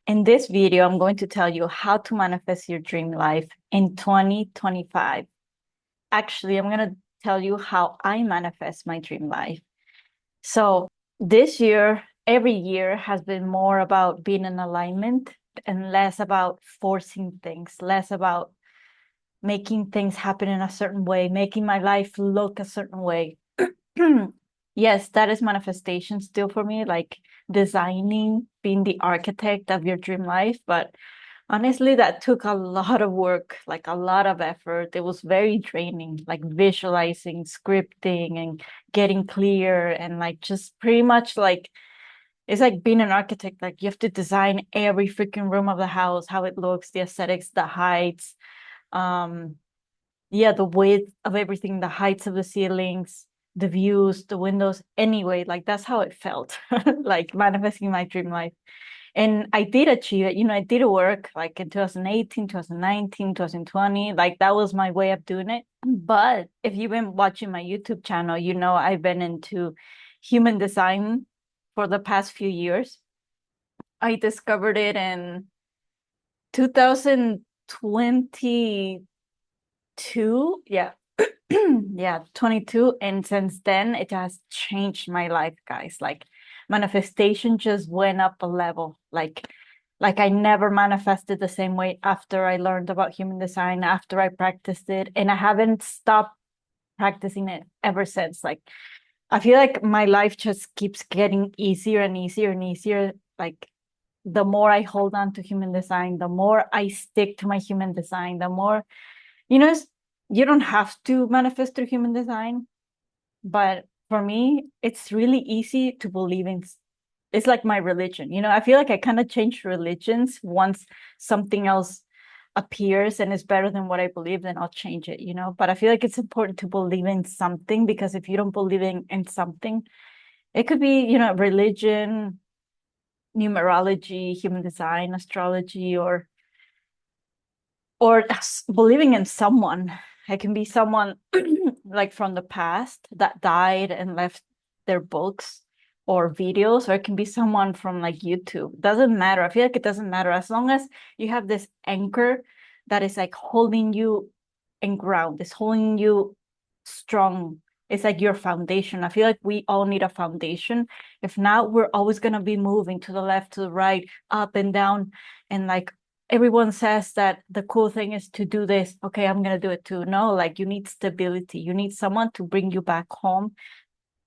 In this video, I'm going to tell you how to manifest your dream life in 2025. Actually, I'm going to tell you how I manifest my dream life. So, this year, every year has been more about being in alignment and less about forcing things, less about making things happen in a certain way, making my life look a certain way. Yes, that is manifestation still for me, like designing, being the architect of your dream life. But honestly, that took a lot of work, like a lot of effort. It was very draining, like visualizing, scripting, and getting clear, and like just pretty much like it's like being an architect. Like you have to design every freaking room of the house, how it looks, the aesthetics, the heights, um, yeah, the width of everything, the heights of the ceilings, the views, the windows. Anyway, like that's how it felt, like manifesting my dream life. And I did achieve it. I did work like in 2018, 2019, 2020. Like that was my way of doing it. But if you've been watching my YouTube channel, I've been into human design for the past few years. I discovered it in 2022. Yeah. Yeah, 22. And since then, it has changed my life, guys. Like manifestation just went up a level. Like I never manifested the same way after I learned about human design, after I practiced it, and I haven't stopped practicing it ever since. Like I feel like my life just keeps getting easier and easier and easier. Like the more I hold on to human design, the more I stick to my human design, the more, you know, you don't have to manifest through human design, but for me, it's really easy to believe in. It's like my religion. I feel like I kind of change religions once something else appears and is better than what I believe, then I'll change it. But I feel like it's important to believe in something because if you don't believe in something, it could be, religion, numerology, human design, astrology, or believing in someone. It can be someone like from the past that died and left their books or videos, or it can be someone from like YouTube. Doesn't matter. I feel like it doesn't matter as long as you have this anchor that is like holding you in ground, it's holding you strong. It's like your foundation. I feel like we all need a foundation. If not, we're always gonna be moving to the left, to the right, up and down, and like everyone says that the cool thing is to do this. Okay, I'm gonna do it too. No, like you need stability. You need someone to bring you back home,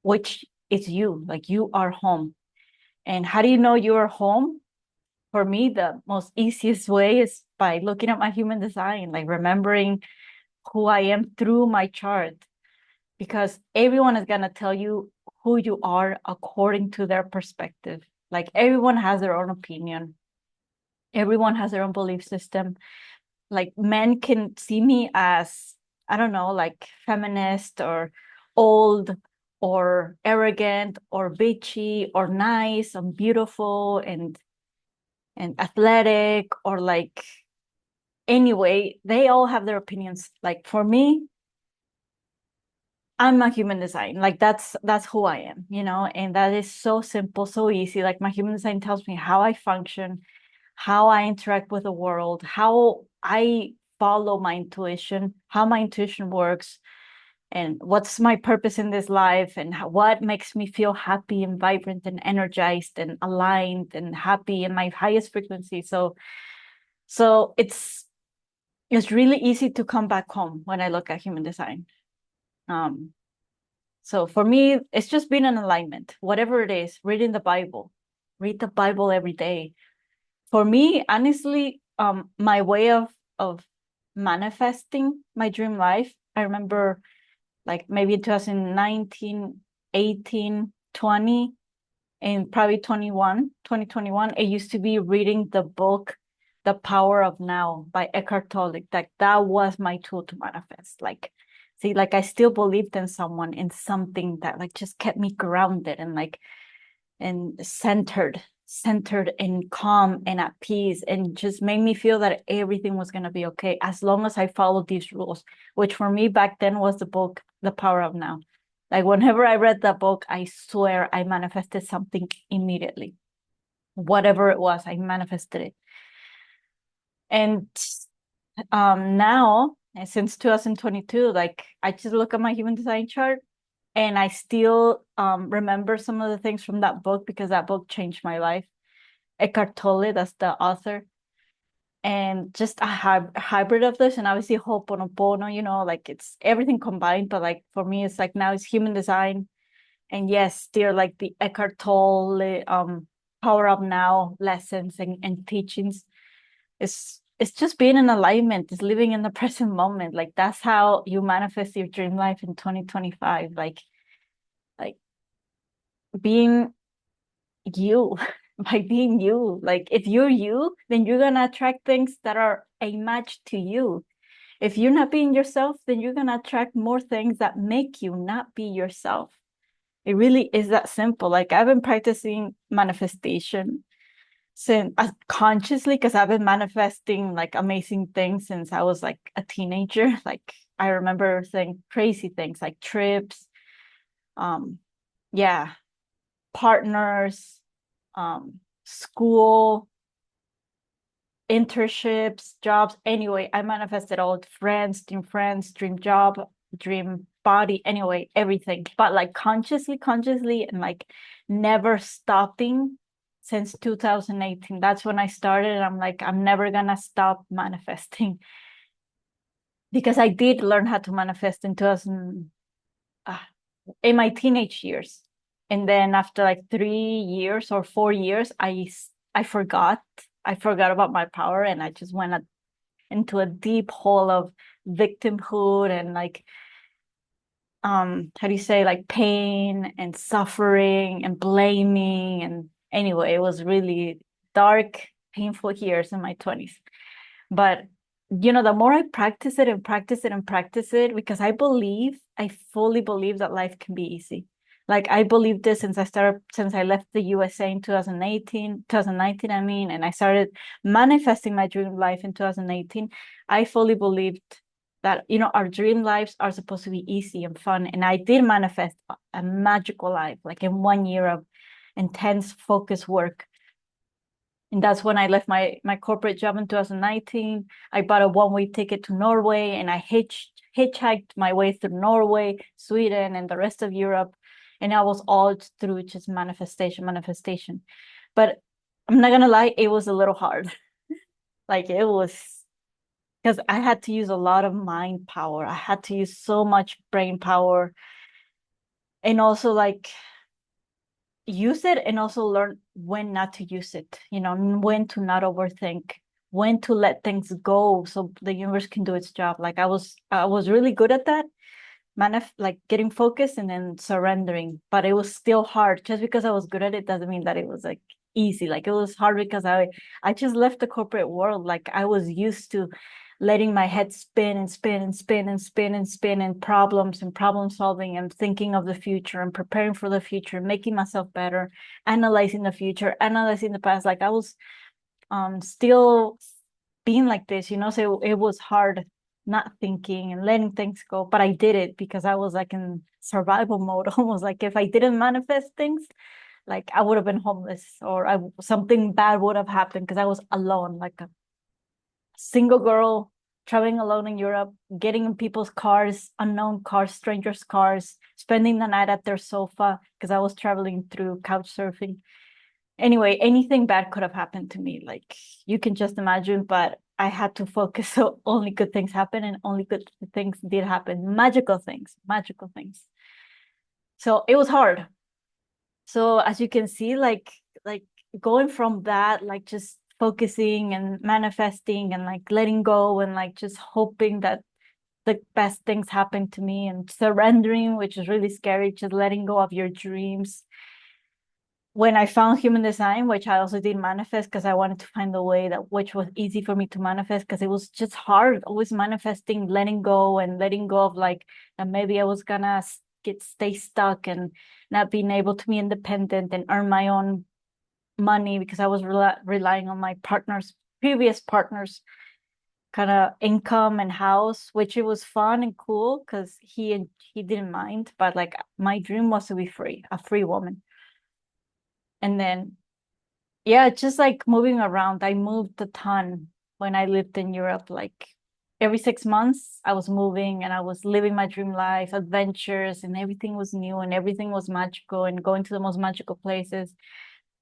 which is you. Like you are home. And how do you know you are home? For me, the most easiest way is by looking at my human design, like remembering who I am through my chart, because everyone is gonna tell you who you are according to their perspective. Like everyone has their own opinion. Everyone has their own belief system. Like men can see me as, I don't know, like feminist or old or arrogant or bitchy or nice and beautiful and athletic, or like, anyway, they all have their opinions. Like for me, I'm a human design. Like that's who I am, and that is so simple, so easy. Like my human design tells me how I function, how I interact with the world, how I follow my intuition, how my intuition works, and what's my purpose in this life, and what makes me feel happy and vibrant and energized and aligned and happy in my highest frequency. So it's really easy to come back home when I look at human design. Um, so for me, it's just being in alignment, whatever it is, read the Bible every day. For me, honestly, my way of manifesting my dream life, I remember like maybe 2019, 18, 20, and probably 2021, it used to be reading the book The Power of Now by Eckhart Tolle. Like that was my tool to manifest. Like, see, like I still believed in someone, in something that like just kept me grounded and like and centered and calm and at peace, and just made me feel that everything was going to be okay as long as I followed these rules, which for me back then was the book The Power of Now. Like whenever I read that book, I swear I manifested something immediately. whatever it was, I manifested it. And now, since 2022, like I just look at my human design chart and I still remember some of the things from that book because that book changed my life. Eckhart Tolle, that's the author, and just a hybrid of this, and obviously Ho'oponopono, like it's everything combined. But like for me, it's like now it's human design, and yes, still like the Eckhart Tolle Power Up Now lessons and teachings. It's just being in alignment, it's living in the present moment. Like that's how you manifest your dream life in 2025. Like being you by being you. Like if you're you, then you're gonna attract things that are a match to you. If you're not being yourself, then you're gonna attract more things that make you not be yourself. It really is that simple. Like I've been practicing manifestation since consciously because I've been manifesting like amazing things since I was like a teenager. Like I remember saying crazy things like trips, um, yeah, partners, school, internships, jobs. Anyway, I manifested all friends, dream job, dream body, anyway, everything. But like consciously, and like never stopping since 2018. That's when I started. And I'm like, I'm never gonna stop manifesting because I did learn how to manifest in 2000, uh, in my teenage years. And then after like 3 years or 4 years, I forgot. I forgot about my power and I just went into a deep hole of victimhood and like how do you say, like pain and suffering and blaming. And anyway, it was really dark, painful years in my 20s. But the more I practice it and practice it and practice it, because I fully believe that life can be easy. Like I believe this since I left the USA in 2019, I mean, and I started manifesting my dream life in 2018. I fully believed that, our dream lives are supposed to be easy and fun. And I did manifest a magical life, like in 1 year of intense focus work. And that's when I left my corporate job in 2019. I bought a one-way ticket to Norway and I hitchhiked my way through Norway, Sweden, and the rest of Europe. And I was all through just manifestation. But I'm not gonna lie, it was a little hard. Like it was because I had to use a lot of mind power. I had to use so much brain power and also like use it and also learn when not to use it, when to not overthink, when to let things go so the universe can do its job. Like I was really good at that, like getting focused and then surrendering, but it was still hard. Just because I was good at it doesn't mean that it was like easy. Like it was hard because I just left the corporate world. Like I was used to letting my head spin and spin and spin and spin and spin and problems and problem solving and thinking of the future and preparing for the future, making myself better, analyzing the future, analyzing the past. Like I was still being like this, so it was hard not thinking and letting things go. But I did it because I was like in survival mode, almost like if I didn't manifest things, like I would have been homeless or something bad would have happened because I was alone, like a single girl traveling alone in Europe, getting in people's cars, unknown cars, strangers' cars, spending the night at their sofa because I was traveling through couch surfing. Anyway, anything bad could have happened to me. Like you can just imagine, but I had to focus so only good things happen and only good things did happen. Magical things, magical things. So it was hard. So as you can see, like going from that, like just focusing and manifesting and like letting go and like just hoping that the best things happen to me and surrendering, which is really scary, just letting go of your dreams. When I found human design, which I also did manifest because I wanted to find a way that which was easy for me to manifest because it was just hard, always manifesting, letting go of like that maybe I was gonna stay stuck and not being able to be independent and earn my own money because I was relying on my previous partner's kind of income and house, which it was fun and cool because he didn't mind, but like my dream was to be free, a free woman. And then Yeah, just like moving around. I moved a ton when I lived in Europe. Like every 6 months, I was moving and I was living my dream life, adventures, and everything was new and everything was magical and going to the most magical places,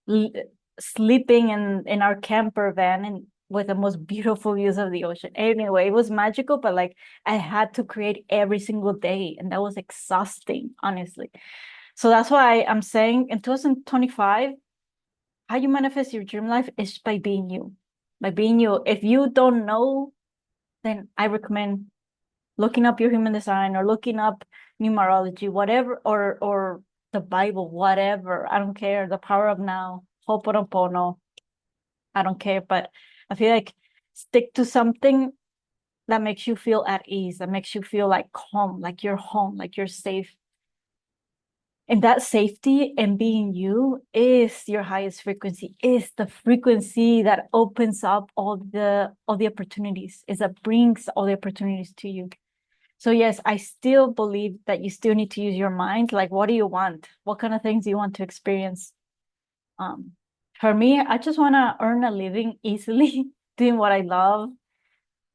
l sleeping in our camper van and with the most beautiful views of the ocean. Anyway, it was magical, but like I had to create every single day, and that was exhausting, honestly. So that's why I'm saying in 2025, how you manifest your dream life is by being you. By being you. If you don't know, then I recommend looking up your human design or looking up numerology, whatever, or the Bible, whatever. I don't care. The power of now, Ho'oponopono. I don't care. But I feel like stick to something that makes you feel at ease, that makes you feel like home, like you're safe. And that safety and being you is your highest frequency, is the frequency that opens up all the opportunities, is that brings all the opportunities to you. So yes, I still believe that you still need to use your mind. Like, what do you want? What kind of things do you want to experience? Um, for me, I just want to earn a living easily, doing what I love,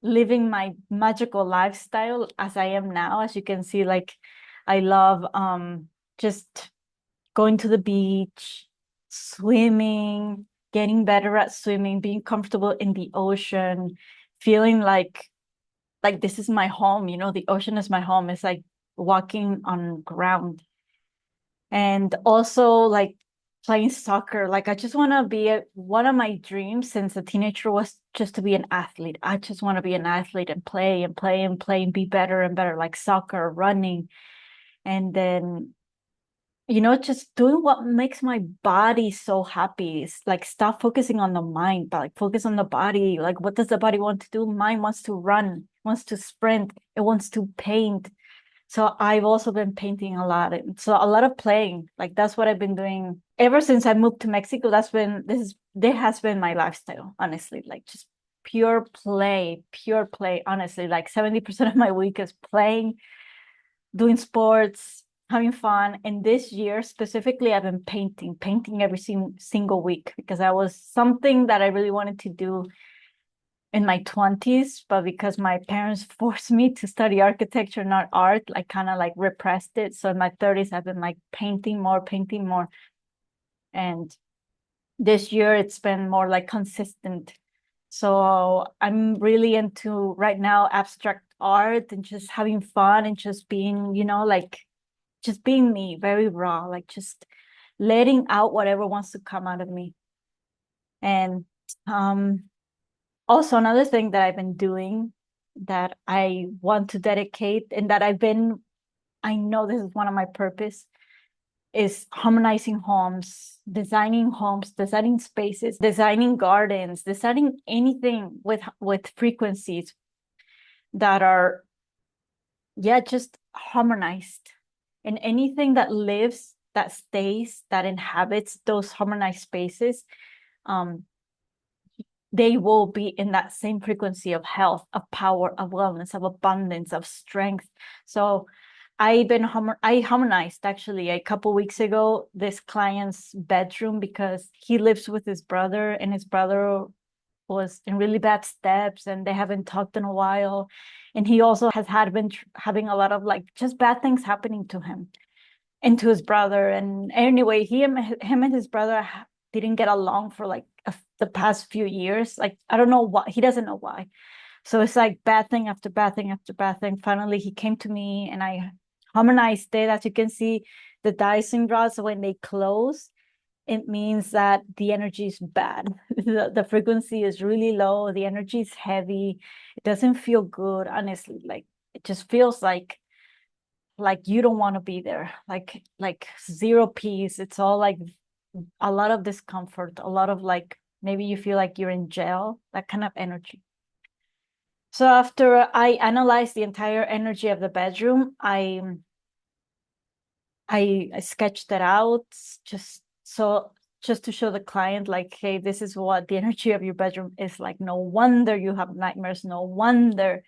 living my magical lifestyle as I am now. As you can see, like I love just going to the beach, swimming, getting better at swimming, being comfortable in the ocean, feeling like this is my home, the ocean is my home. It's like walking on ground. And also like playing soccer. Like I just want to be one of my dreams since a teenager was just to be an athlete. I just want to be an athlete and play and play and play and be better and better, like soccer, running. And then just doing what makes my body so happy. It's like stop focusing on the mind, but like focus on the body. Like, what does the body want to do? Mind wants to run, wants to sprint, it wants to paint. So I've also been painting a lot. And so a lot of playing. Like that's what I've been doing ever since I moved to Mexico. This has been my lifestyle, honestly. Like just pure play, honestly. Like 70% of my week is playing, doing sports, having fun. And this year specifically, I've been painting every single week because that was something that I really wanted to do in my 20s, but because my parents forced me to study architecture, not art, I kind of like repressed it. So in my 30s, I've been like painting more, painting more. And this year, it's been more like consistent. So I'm really into right now abstract art and just having fun and just being, like just being me, very raw, like just letting out whatever wants to come out of me. And also another thing that I've been doing that I want to dedicate and that I know this is one of my purpose is harmonizing homes, designing spaces, designing gardens, designing anything with frequencies that are, yeah, just harmonized. And anything that lives, that stays, that inhabits those harmonized spaces, um, they will be in that same frequency of health, of power, of wellness, of abundance, of strength. So I harmonized actually a couple weeks ago this client's bedroom because he lives with his brother and his brother was in really bad steps and they haven't talked in a while. And he also has had been having a lot of like just bad things happening to him and to his brother. And anyway, him and his brother didn't get along for like the past few years. Like, I don't know why. He doesn't know why. So it's like bad thing after bad thing after bad thing. Finally, he came to me and I harmonized it. As you can see, the Dyson rods, when they close, it means that the energy is bad. The frequency is really low. The energy is heavy. It doesn't feel good, honestly. Like, it just feels like you don't want to be there, like zero peace. It's all like a lot of discomfort, a lot of like maybe you feel like you're in jail, that kind of energy. So after I analyzed the entire energy of the bedroom, I sketched it out just to show the client like, hey, this is what the energy of your bedroom is like. No wonder you have nightmares, no wonder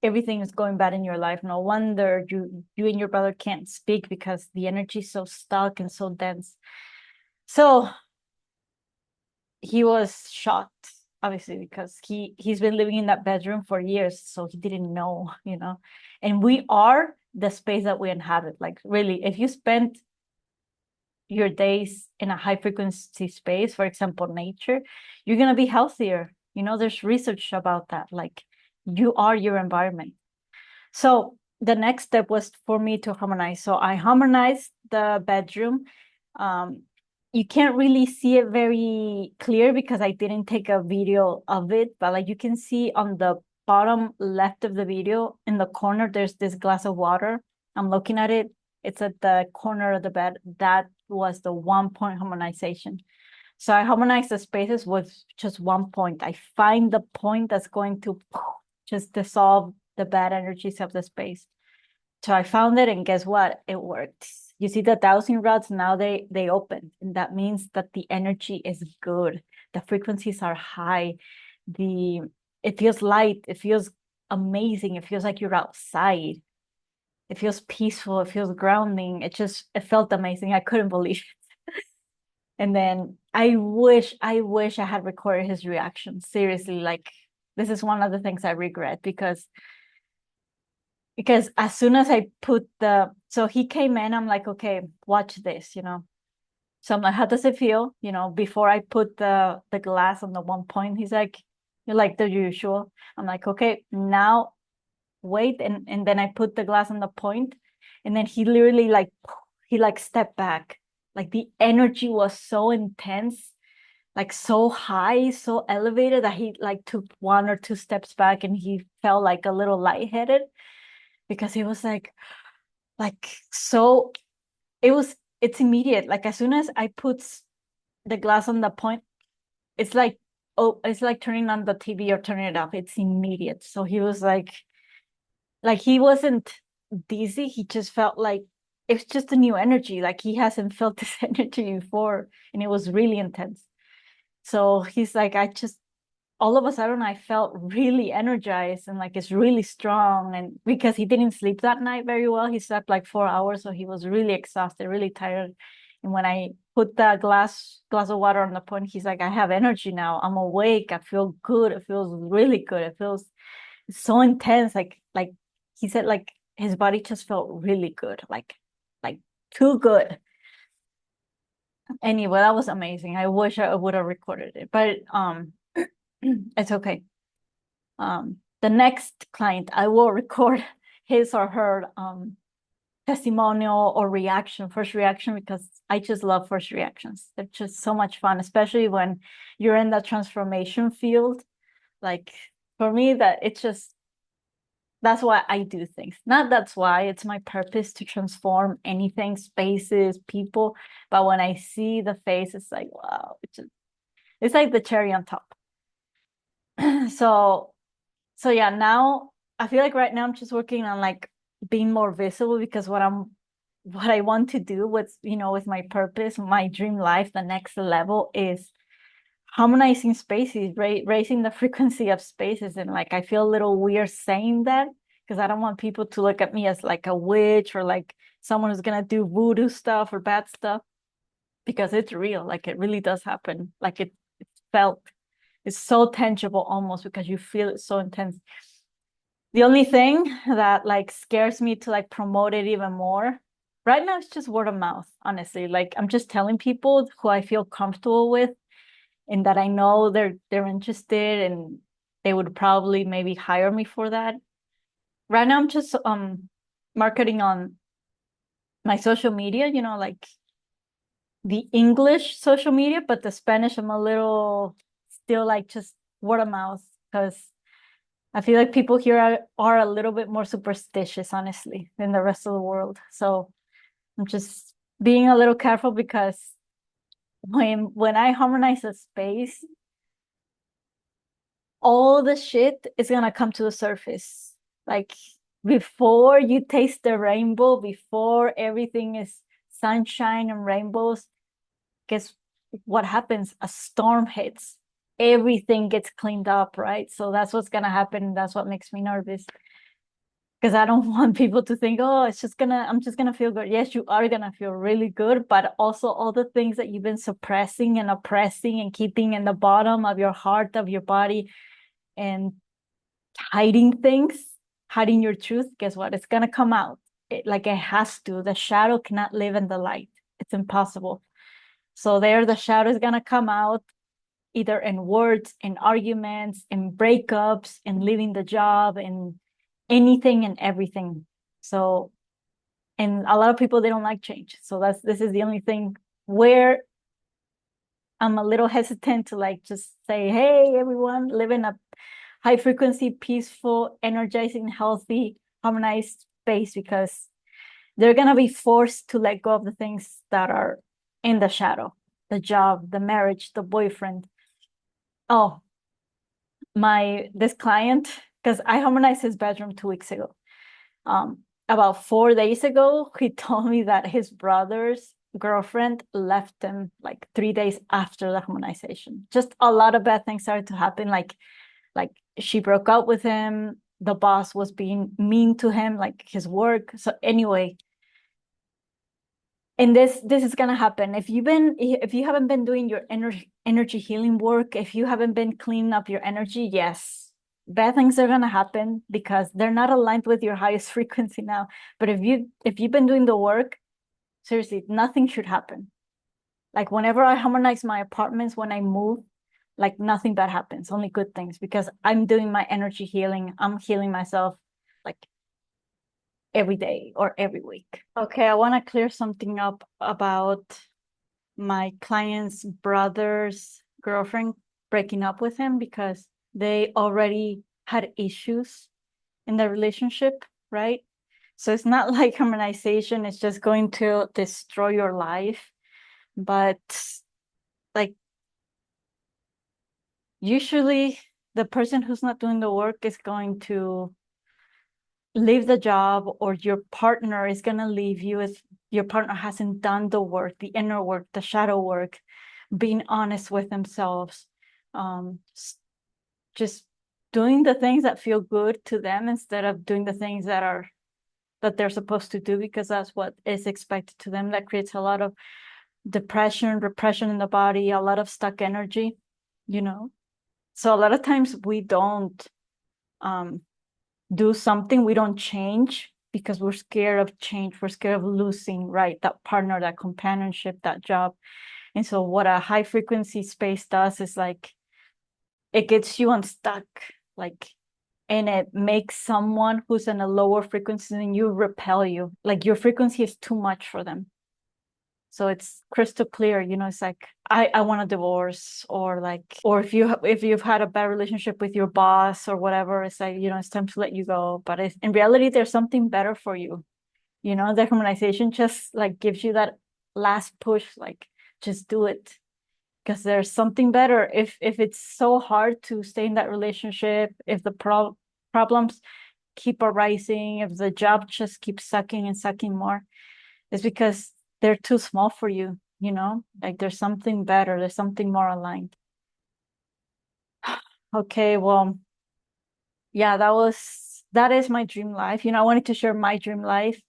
everything is going bad in your life. No wonder you and your brother can't speak because the energy is so stuck and so dense. So he was shocked, obviously, because he's been living in that bedroom for years, so he didn't know, you know. And we are the space that we inhabit. Like really, if you spend your days in a high frequency space, for example, nature, you're gonna be healthier. You know, there's research about that. Like you are your environment. So the next step was for me to harmonize. So I harmonized the bedroom. Um, you can't really see it very clear because I didn't take a video of it, but like you can see on the bottom left of the video in the corner, there's this glass of water. I'm looking at it. It's at the corner of the bed. That was the 1 point harmonization. So I harmonize the spaces with just 1 point. I find the point that's going to just dissolve the bad energies of the space. So I found it, and guess what? It worked. You see the dowsing rods now they open, and that means that the energy is good. The frequencies are high. The it feels light. It feels amazing. It feels like you're outside. It feels peaceful. It feels grounding. It felt amazing. I couldn't believe it. And then I wish I had recorded his reaction. Seriously, like this is one of the things I regret because as soon as I put so he came in, I'm like, okay, watch this, you know. So I'm like, how does it feel? You know, before I put the glass on the 1 point, he's like, you're like the usual. I'm like, okay, now wait, and then I put the glass on the point, and then he literally he like stepped back. Like the energy was so intense, like so high, so elevated that he like took 1 or 2 steps back and he felt like a little lightheaded because he was like so it's immediate. Like as soon as I put the glass on the point, it's like, oh, it's like turning on the TV or turning it off. It's immediate. So he was like he wasn't dizzy. He just felt like it's just a new energy. Like he hasn't felt this energy before, and it was really intense. So he's like, I just all of a sudden I felt really energized and like it's really strong. And because he didn't sleep that night very well, he slept like 4 hours, so he was really exhausted, really tired. And when I put that glass of water on the point, he's like, I have energy now. I'm awake. I feel good. It feels really good. It feels so intense. Like he said, like his body just felt really good, like too good. Anyway, that was amazing. I wish I would have recorded it, but it's okay. The next client, I will record his or her testimonial or reaction, first reaction, because I just love first reactions. They're just so much fun, especially when you're in that transformation field. Like for me, that's why I do things. Not that's why, it's my purpose to transform anything, spaces, people. But when I see the face, it's like, wow, it's like the cherry on top. So yeah, now I feel like right now I'm just working on like being more visible because what I want to do with, you know, with my purpose, my dream life, the next level is harmonizing spaces, raising the frequency of spaces. And like I feel a little weird saying that because I don't want people to look at me as like a witch or like someone who's gonna do voodoo stuff or bad stuff, because it's real. Like it really does happen. Like it's felt, it's so tangible almost because you feel it so intense. The only thing that like scares me to like promote it even more right now is just word of mouth, honestly. Like I'm just telling people who I feel comfortable with and that I know they're interested and they would probably maybe hire me for that. Right now I'm just marketing on my social media, you know, like the English social media, but the Spanish I'm a little still like just word of mouth because I feel like people here are a little bit more superstitious, honestly, than the rest of the world. So I'm just being a little careful because when I harmonize a space, all the shit is gonna come to the surface. Like before you taste the rainbow, before everything is sunshine and rainbows, guess what happens? A storm hits. Everything gets cleaned up, right? So that's what's gonna happen. That's what makes me nervous. because I don't want people to think, oh, I'm just gonna feel good. Yes, you are gonna feel really good, but also all the things that you've been suppressing and oppressing and keeping in the bottom of your heart, of your body, and hiding things, hiding your truth, guess what? It's gonna come out. Like it has to. The shadow cannot live in the light. It's impossible. So there, the shadow is gonna come out either in words, in arguments, in breakups, in leaving the job, in anything and everything. So, and a lot of people, they don't like change. So this is the only thing where I'm a little hesitant to like just say, hey, everyone, live in a high frequency, peaceful, energizing, healthy, harmonized space, because they're going to be forced to let go of the things that are in the shadow, the job, the marriage, the boyfriend. Oh, this client, because I harmonized his bedroom 2 weeks ago. About 4 days ago, he told me that his brother's girlfriend left him like 3 days after the harmonization. Just a lot of bad things started to happen. Like she broke up with him. The boss was being mean to him, like his work. So anyway, and this is gonna happen if you haven't been doing your energy healing work, if you haven't been cleaning up your energy. Yes, bad things are gonna happen because they're not aligned with your highest frequency now. But if you've been doing the work, seriously, nothing should happen. Like whenever I harmonize my apartments, when I move, like nothing bad happens, only good things, because I'm doing my energy healing. I'm healing myself like every day or every week. Okay, I want to clear something up about my client's brother's girlfriend breaking up with him because they already had issues in their relationship, right? So it's not like harmonization is just going to destroy your life, but like usually the person who's not doing the work is going to leave the job, or your partner is going to leave you if your partner hasn't done the work, the inner work, the shadow work, being honest with themselves, um, just doing the things that feel good to them instead of doing the things that they're supposed to do because that's what is expected to them. That creates a lot of depression, repression in the body, a lot of stuck energy, you know. So a lot of times we don't um, do something, we don't change because we're scared of change. We're scared of losing, right, that partner, that companionship, that job. And so what a high frequency space does is like it gets you unstuck, like, and it makes someone who's in a lower frequency than you repel you. Like your frequency is too much for them. So it's crystal clear, you know, it's like I want a divorce, or like, or if you've had a bad relationship with your boss or whatever, it's like, you know, it's time to let you go. But in reality, there's something better for you. You know, the harmonization just like gives you that last push, like just do it. Because there's something better. If it's so hard to stay in that relationship, if the problems keep arising, if the job just keeps sucking and sucking more, it's because they're too small for you, you know? Like there's something better, there's something more aligned. Okay, well, yeah, that is my dream life. You know, I wanted to share my dream life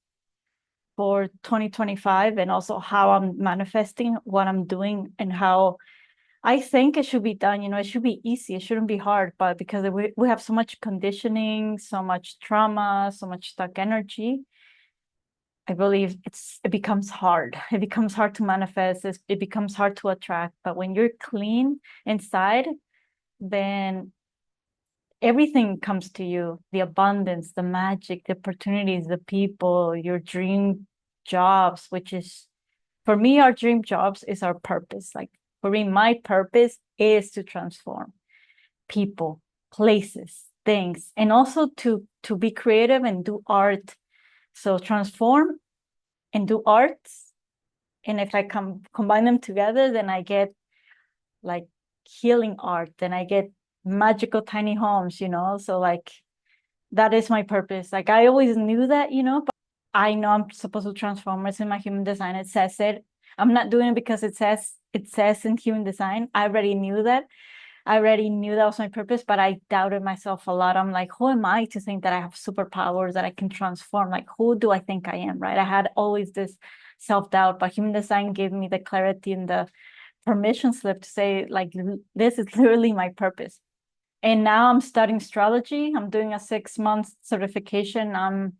for 2025 and also how I'm manifesting what I'm doing and how I think it should be done. You know, it should be easy. It shouldn't be hard, but because we have so much conditioning, so much trauma, so much stuck energy, I believe it becomes hard. It becomes hard to manifest. It becomes hard to attract. But when you're clean inside, then everything comes to you, the abundance, the magic, the opportunities, the people, your dream jobs, which is, for me, our dream jobs is our purpose. Like for me, my purpose is to transform people, places, things, and also to be creative and do art. So transform and do arts. And if I combine them together, then I get like healing art, then I get magical tiny homes, you know. So like that is my purpose. Like I always knew that, you know, but I know I'm supposed to transform. It's in my human design. It says it. I'm not doing it because it says in human design. I already knew that. I already knew that was my purpose, but I doubted myself a lot. I'm like, who am I to think that I have superpowers, that I can transform? Like, who do I think I am, right? I had always this self-doubt, but human design gave me the clarity and the permission slip to say, like, this is literally my purpose. And now I'm studying astrology. I'm doing a 6 month certification. I'm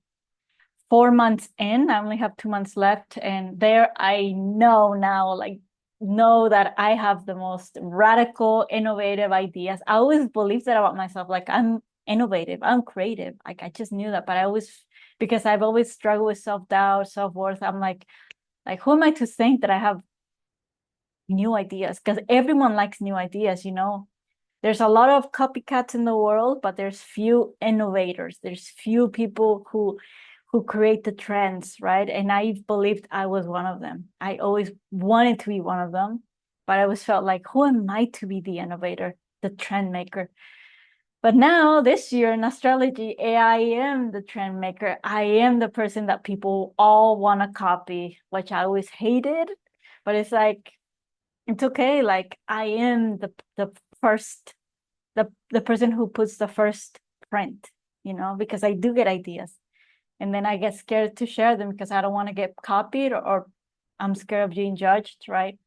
4 months in. I only have 2 months left. And there I know now, like, know that I have the most radical, innovative ideas. I always believed that about myself. Like, I'm innovative, I'm creative. Like, I just knew that. But I always, because I've always struggled with self-doubt, self-worth, I'm like, who am I to think that I have new ideas? Because everyone likes new ideas, you know? There's a lot of copycats in the world, but there's few innovators. There's few people who create the trends, right? And I believed I was one of them. I always wanted to be one of them, but I always felt like, who am I to be the innovator, the trend maker? But now this year in astrology, I am the trend maker. I am the person that people all want to copy, which I always hated. But it's like, it's okay. Like, I am the first, the person who puts the first print, you know, because I do get ideas. And then I get scared to share them because I don't want to get copied, or I'm scared of being judged, right?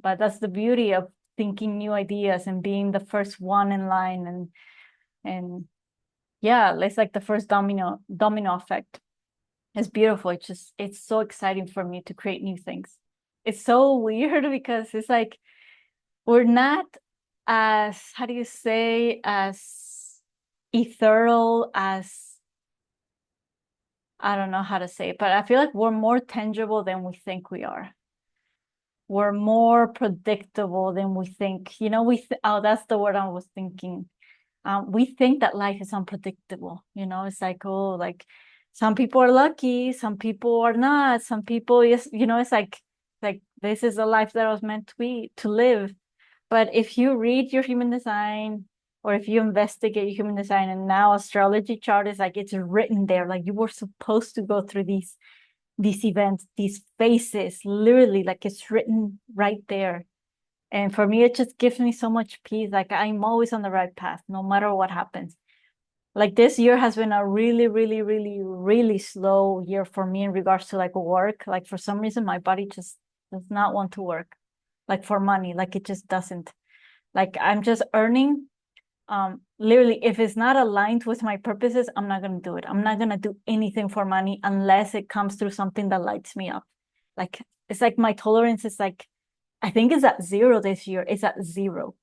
But that's the beauty of thinking new ideas and being the first one in line. And yeah, it's like the first domino effect. It's beautiful. It's so exciting for me to create new things. It's so weird because it's like we're not as, how do you say, as ethereal as, I don't know how to say it, but I feel like we're more tangible than we think we are. We're more predictable than we think. You know, oh, that's the word I was thinking. We think that life is unpredictable. You know, it's like, oh, like some people are lucky, some people are not, some people, yes, you know, it's like this is a life that I was meant to live. But if you read your human design, or if you investigate your human design, and now astrology chart is like, it's written there, like you were supposed to go through these events, these phases, literally, like it's written right there. And for me, it just gives me so much peace. Like I'm always on the right path, no matter what happens. Like this year has been a really, really, really, really slow year for me in regards to like work. Like for some reason, my body just does not want to work, like for money, like it just doesn't. Like I'm just earning. Literally, if it's not aligned with my purposes, I'm not gonna do it. I'm not gonna do anything for money unless it comes through something that lights me up. Like it's like my tolerance is like, I think it's at zero this year. It's at zero.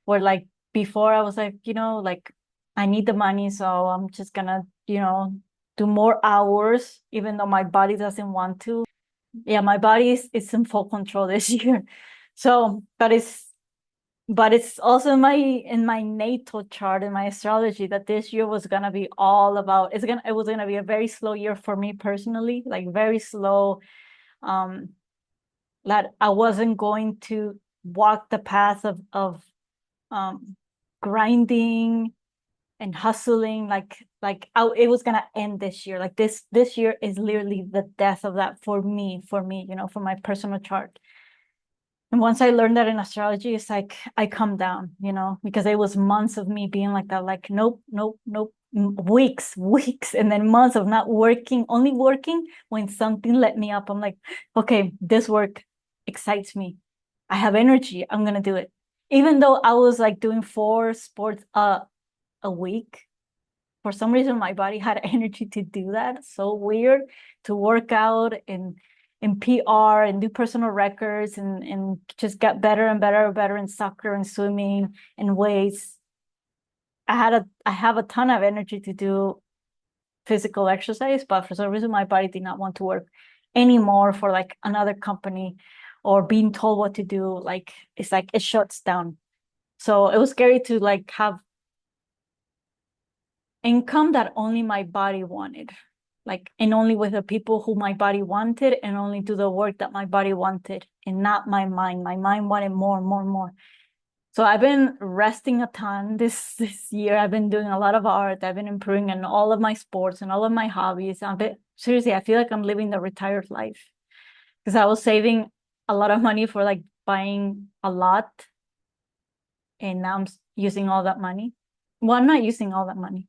Where like before I was like, you know, like I need the money, so I'm just gonna, you know, do more hours, even though my body doesn't want to. Yeah, my body is in full control this year. So, but it's also in my natal chart, in my astrology, that this year was gonna be all about, it was gonna be a very slow year for me personally, like very slow. Um, that I wasn't going to walk the path of um grinding and hustling, it was gonna end this year. Like this year is literally the death of that for me, you know, for my personal chart. And once I learned that in astrology, it's like I come down, you know, because it was months of me being like that, like, nope, nope, nope, weeks, and then months of not working, only working when something let me up. I'm like, okay, this work excites me. I have energy. I'm gonna do it. Even though I was like doing 4 sports a week, for some reason my body had energy to do that. So weird, to work out in PR and do personal records and just get better and better and better in soccer and swimming and weights. I have a ton of energy to do physical exercise, but for some reason my body did not want to work anymore for like another company or being told what to do. Like it's like it shuts down. So it was scary to like have income that only my body wanted, like, and only with the people who my body wanted, and only do the work that my body wanted and not my mind. My mind wanted more and more and more. So I've been resting a ton this year. I've been doing a lot of art. I've been improving in all of my sports and all of my hobbies. Seriously, I feel like I'm living the retired life because I was saving a lot of money for like buying a lot and now I'm using all that money. Well, I'm not using all that money,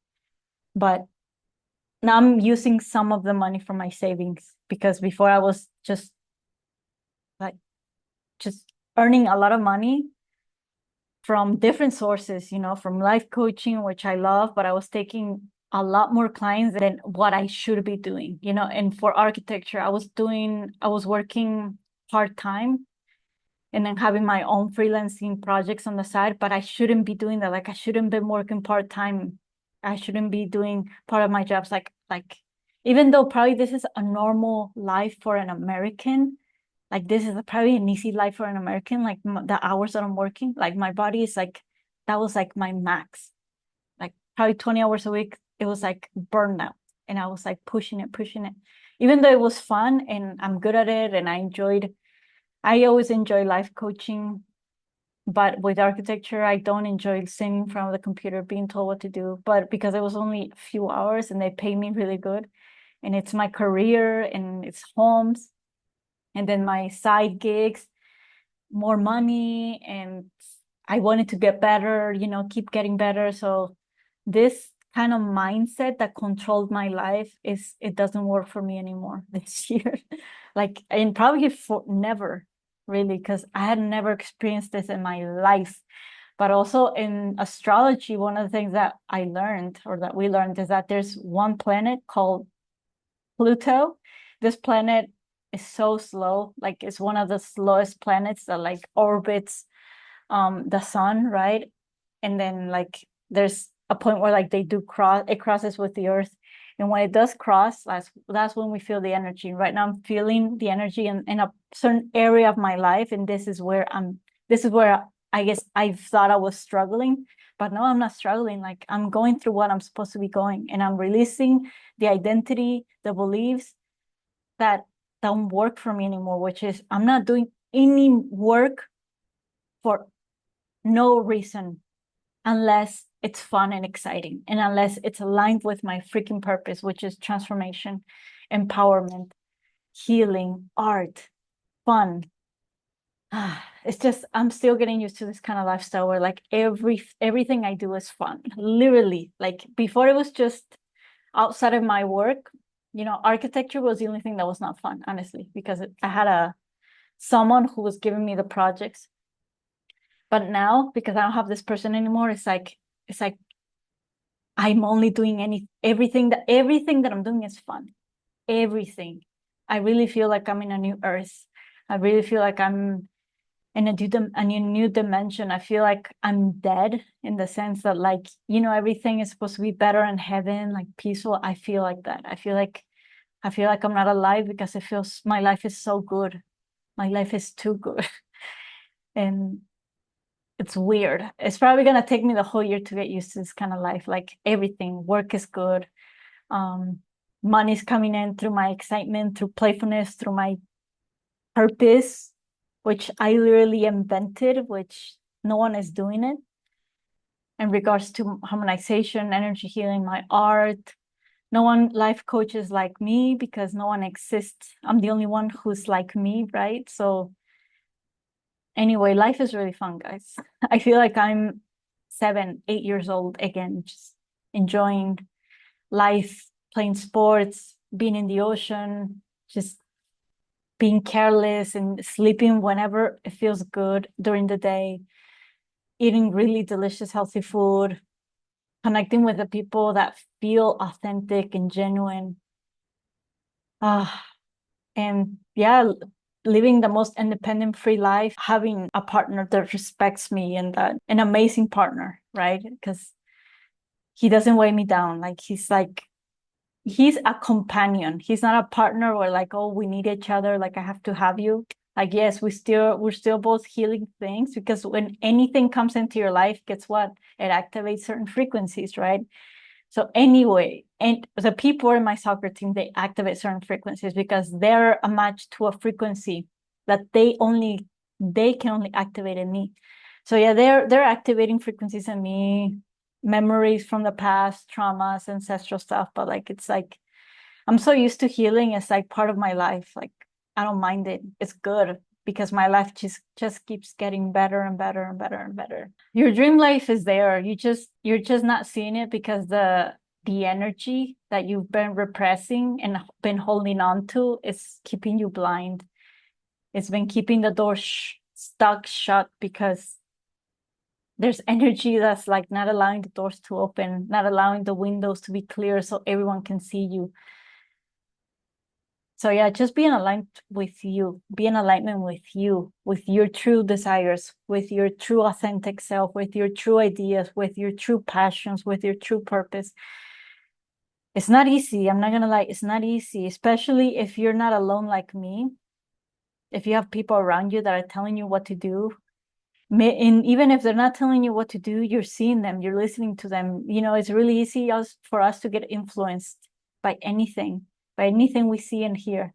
but now I'm using some of the money from my savings, because before I was like just earning a lot of money from different sources, from life coaching, which I love, but I was taking a lot more clients than what I should be doing, and for architecture, I was working part-time and then having my own freelancing projects on the side, but I shouldn't be doing that. Like, I shouldn't be working part-time. I shouldn't be doing part of my jobs. Like even though probably this is a normal life for an American, like this is probably an easy life for an American, like the hours that I'm working, like my body is like, that was like my max, like probably 20 hours a week. It was like burnout. And I was like pushing it, even though it was fun and I'm good at it. And I always enjoy life coaching, but with architecture, I don't enjoy sitting in front of the computer being told what to do. But because it was only a few hours and they pay me really good, and it's my career and it's homes, and then my side gigs, more money, and I wanted to get better, keep getting better. So this kind of mindset that controlled my life it doesn't work for me anymore this year. Like, and probably for never really, because I had never experienced this in my life. But also in astrology, one of the things that I learned, or that we learned, is that there's one planet called Pluto. This planet is so slow, like it's one of the slowest planets that like orbits the sun, right? And then like there's a point where like it crosses with the earth. And when it does cross, that's when we feel the energy. Right now I'm feeling the energy in a certain area of my life. And this is where I guess I thought I was struggling, but no, I'm not struggling. Like, I'm going through what I'm supposed to be going, and I'm releasing the identity, the beliefs that don't work for me anymore, which is I'm not doing any work for no reason, unless it's fun and exciting, and unless it's aligned with my freaking purpose, which is transformation, empowerment, healing, art, fun. It's just, I'm still getting used to this kind of lifestyle where like everything I do is fun. Literally, like before it was just outside of my work. Architecture was the only thing that was not fun, honestly, because I had someone who was giving me the projects. But now, because I don't have this person anymore, it's like I'm only doing everything that I'm doing is fun. Everything. I really feel like I'm in a new earth. I really feel like I'm in a new dimension. I feel like I'm dead, in the sense that, like, everything is supposed to be better in heaven, like peaceful. I feel like that. I feel like I'm not alive, because it feels my life is so good. My life is too good. And it's weird. It's probably gonna take me the whole year to get used to this kind of life. Like, everything, work is good. Um, Money's coming in through my excitement, through playfulness, through my purpose, which I literally invented, which no one is doing it. In regards to harmonization, energy healing, my art, no one life coaches like me, because no one exists. I'm the only one who's like me, right? So anyway, life is really fun, guys. I feel like I'm 7, 8 years old again, just enjoying life, playing sports, being in the ocean, just being careless and sleeping whenever it feels good during the day, eating really delicious, healthy food, connecting with the people that feel authentic and genuine. Ah, and yeah, living the most independent, free life, having a partner that respects me, and that an amazing partner, right? Because he doesn't weigh me down. He's a companion. He's not a partner where like, oh, we need each other, like I have to have you. Like, yes, we're still both healing things, because when anything comes into your life, guess what? It activates certain frequencies, right? So anyway, and the people in my soccer team, they activate certain frequencies, because they're a match to a frequency that they can only activate in me. So yeah, they're activating frequencies in me, memories from the past, traumas, ancestral stuff. But like, it's like I'm so used to healing. It's like part of my life. Like, I don't mind it. It's good, because my life just keeps getting better and better and better and better. Your dream life is there. You're just not seeing it because the energy that you've been repressing and been holding on to is keeping you blind. It's been keeping the door stuck shut because there's energy that's like not allowing the doors to open, not allowing the windows to be clear so everyone can see you. So yeah, just be in alignment with you, be in alignment with you, with your true desires, with your true authentic self, with your true ideas, with your true passions, with your true purpose. It's not easy. I'm not gonna lie, it's not easy, especially if you're not alone like me. If you have people around you that are telling you what to do, and even if they're not telling you what to do, you're seeing them, you're listening to them. You know, it's really easy for us to get influenced by anything we see and hear.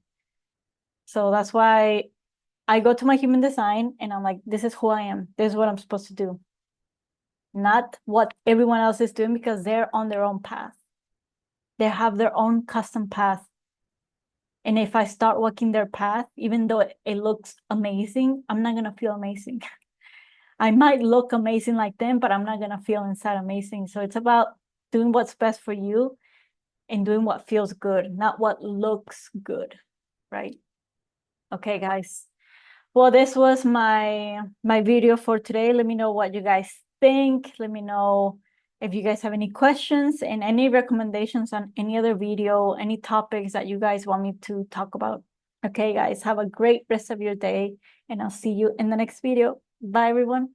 So that's why I go to my human design and I'm like, this is who I am. This is what I'm supposed to do. Not what everyone else is doing, because they're on their own path. They have their own custom path. And if I start walking their path, even though it looks amazing, I'm not going to feel amazing. I might look amazing like them, but I'm not going to feel inside amazing. So it's about doing what's best for you and doing what feels good, not what looks good, right? Okay, guys. Well, this was my video for today. Let me know what you guys think. Let me know if you guys have any questions and any recommendations on any other video, any topics that you guys want me to talk about. Okay, guys, have a great rest of your day, and I'll see you in the next video. Bye, everyone.